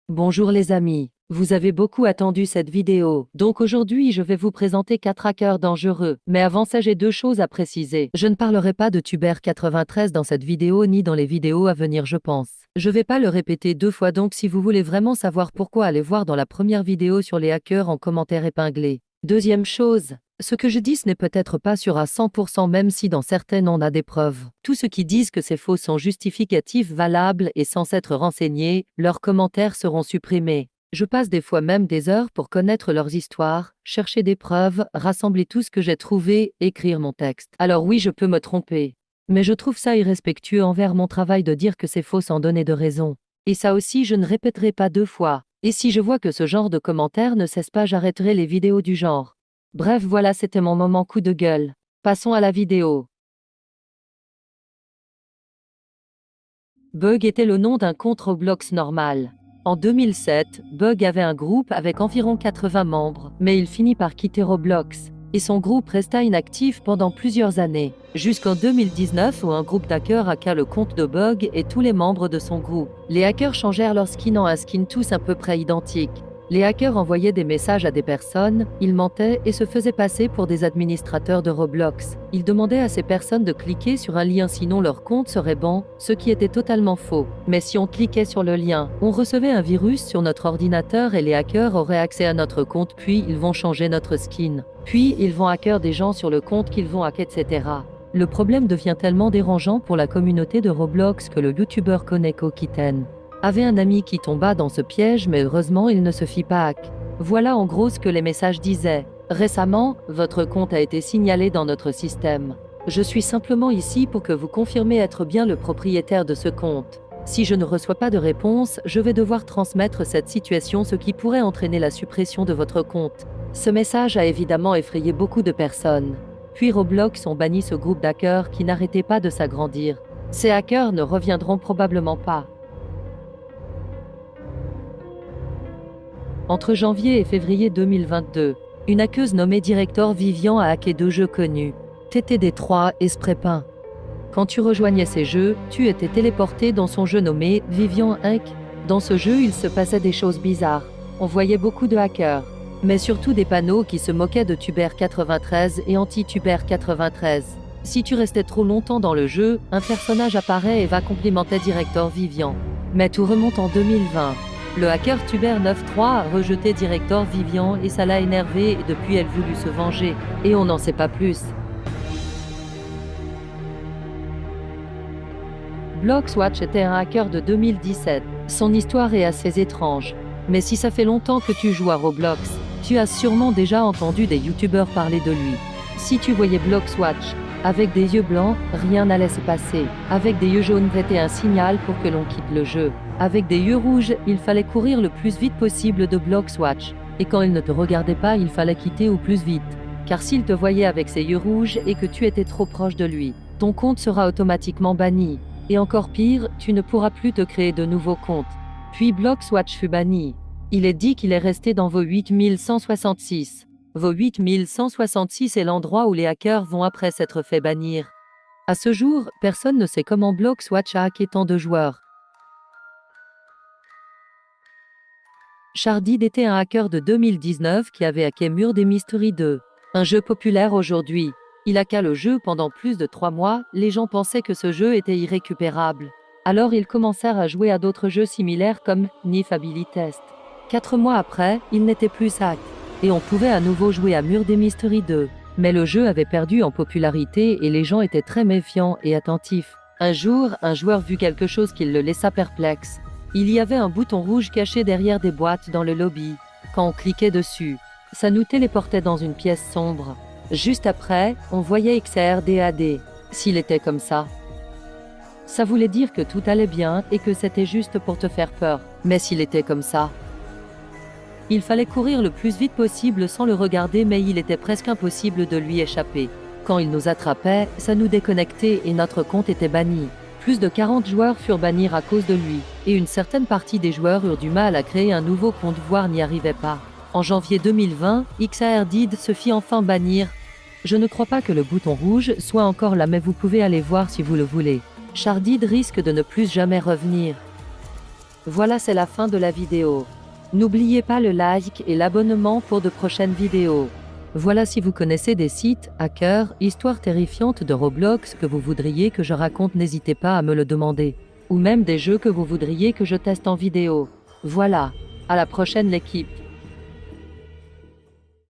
Bonjour les amis, vous avez beaucoup attendu cette vidéo, donc aujourd'hui je vais vous présenter 4 hackers dangereux. Mais avant ça j'ai 2 choses à préciser. Je ne parlerai pas de Tuber93 dans cette vidéo ni dans les vidéos à venir je pense. Je vais pas le répéter 2 fois donc si vous voulez vraiment savoir pourquoi allez voir dans la première vidéo sur les hackers en commentaire épinglé. Deuxième chose, ce que je dis ce n'est peut-être pas sûr à 100% même si dans certaines on a des preuves. Tous ceux qui disent que c'est faux sont justificatifs valables et sans s'être renseignés, leurs commentaires seront supprimés. Je passe des fois même des heures pour connaître leurs histoires, chercher des preuves, rassembler tout ce que j'ai trouvé, écrire mon texte. Alors oui je peux me tromper. Mais je trouve ça irrespectueux envers mon travail de dire que c'est faux sans donner de raison. Et ça aussi je ne répéterai pas 2 fois. Et si je vois que ce genre de commentaires ne cesse pas j'arrêterai les vidéos du genre. Bref voilà c'était mon moment coup de gueule. Passons à la vidéo. Bug était le nom d'un compte Roblox normal. En 2007, Bug avait un groupe avec environ 80 membres, mais il finit par quitter Roblox, et son groupe resta inactif pendant plusieurs années, jusqu'en 2019 où un groupe d'hackers hacka le compte de Bug et tous les membres de son groupe. Les hackers changèrent leur skin en un skin tous à peu près identique. Les hackers envoyaient des messages à des personnes, ils mentaient et se faisaient passer pour des administrateurs de Roblox. Ils demandaient à ces personnes de cliquer sur un lien sinon leur compte serait ban, ce qui était totalement faux. Mais si on cliquait sur le lien, on recevait un virus sur notre ordinateur et les hackers auraient accès à notre compte puis ils vont changer notre skin. Puis ils vont hacker des gens sur le compte qu'ils vont hacker etc. Le problème devient tellement dérangeant pour la communauté de Roblox que le youtubeur Koneko Kitten avait un ami qui tomba dans ce piège mais heureusement il ne se fit pas hack. Voilà en gros ce que les messages disaient. Récemment, votre compte a été signalé dans notre système. Je suis simplement ici pour que vous confirmez être bien le propriétaire de ce compte. Si je ne reçois pas de réponse, je vais devoir transmettre cette situation ce qui pourrait entraîner la suppression de votre compte. Ce message a évidemment effrayé beaucoup de personnes. Puis Roblox ont banni ce groupe d'hackers qui n'arrêtait pas de s'agrandir. Ces hackers ne reviendront probablement pas. Entre janvier et février 2022, une hackeuse nommée Director Vivian a hacké 2 jeux connus, TTD3 et Spraypaint. Quand tu rejoignais ces jeux, tu étais téléporté dans son jeu nommé Vivian Inc. Dans ce jeu, il se passait des choses bizarres. On voyait beaucoup de hackers, mais surtout des panneaux qui se moquaient de Tuber93 et anti-Tuber93. Si tu restais trop longtemps dans le jeu, un personnage apparaît et va complimenter Director Vivian. Mais tout remonte en 2020. Le hacker Tuber93 a rejeté Director Vivian et ça l'a énervé et depuis elle voulut se venger. Et on n'en sait pas plus. Bloxwatch était un hacker de 2017. Son histoire est assez étrange. Mais si ça fait longtemps que tu joues à Roblox, tu as sûrement déjà entendu des youtubeurs parler de lui. Si tu voyais Bloxwatch avec des yeux blancs, rien n'allait se passer. Avec des yeux jaunes, c'était un signal pour que l'on quitte le jeu. Avec des yeux rouges, il fallait courir le plus vite possible de Bloxwatch. Et quand il ne te regardait pas, il fallait quitter au plus vite. Car s'il te voyait avec ses yeux rouges et que tu étais trop proche de lui, ton compte sera automatiquement banni. Et encore pire, tu ne pourras plus te créer de nouveaux comptes. Puis Bloxwatch fut banni. Il est dit qu'il est resté dans vos 8166. Vos 8166 est l'endroit où les hackers vont après s'être fait bannir. À ce jour, personne ne sait comment Bloxwatch a hacké tant de joueurs. Shardid était un hacker de 2019 qui avait hacké Murder Mystery 2, un jeu populaire aujourd'hui. Il hacka le jeu pendant plus de 3 mois, les gens pensaient que ce jeu était irrécupérable. Alors ils commencèrent à jouer à d'autres jeux similaires comme Nif Ability Test. 4 mois après, il n'était plus hack, et on pouvait à nouveau jouer à Murder Mystery 2. Mais le jeu avait perdu en popularité et les gens étaient très méfiants et attentifs. Un jour, un joueur vit quelque chose qui le laissa perplexe. Il y avait un bouton rouge caché derrière des boîtes dans le lobby. Quand on cliquait dessus, ça nous téléportait dans une pièce sombre. Juste après, on voyait XRDAD. S'il était comme ça voulait dire que tout allait bien et que c'était juste pour te faire peur. Mais s'il était comme ça, il fallait courir le plus vite possible sans le regarder mais il était presque impossible de lui échapper. Quand il nous attrapait, ça nous déconnectait et notre compte était banni. Plus de 40 joueurs furent bannis à cause de lui, et une certaine partie des joueurs eurent du mal à créer un nouveau compte voire n'y arrivaient pas. En janvier 2020, XARDID se fit enfin bannir. Je ne crois pas que le bouton rouge soit encore là mais vous pouvez aller voir si vous le voulez. Shardid risque de ne plus jamais revenir. Voilà, c'est la fin de la vidéo. N'oubliez pas le like et l'abonnement pour de prochaines vidéos. Voilà, si vous connaissez des sites, hackers, histoires terrifiantes de Roblox que vous voudriez que je raconte, n'hésitez pas à me le demander. Ou même des jeux que vous voudriez que je teste en vidéo. Voilà. À la prochaine l'équipe.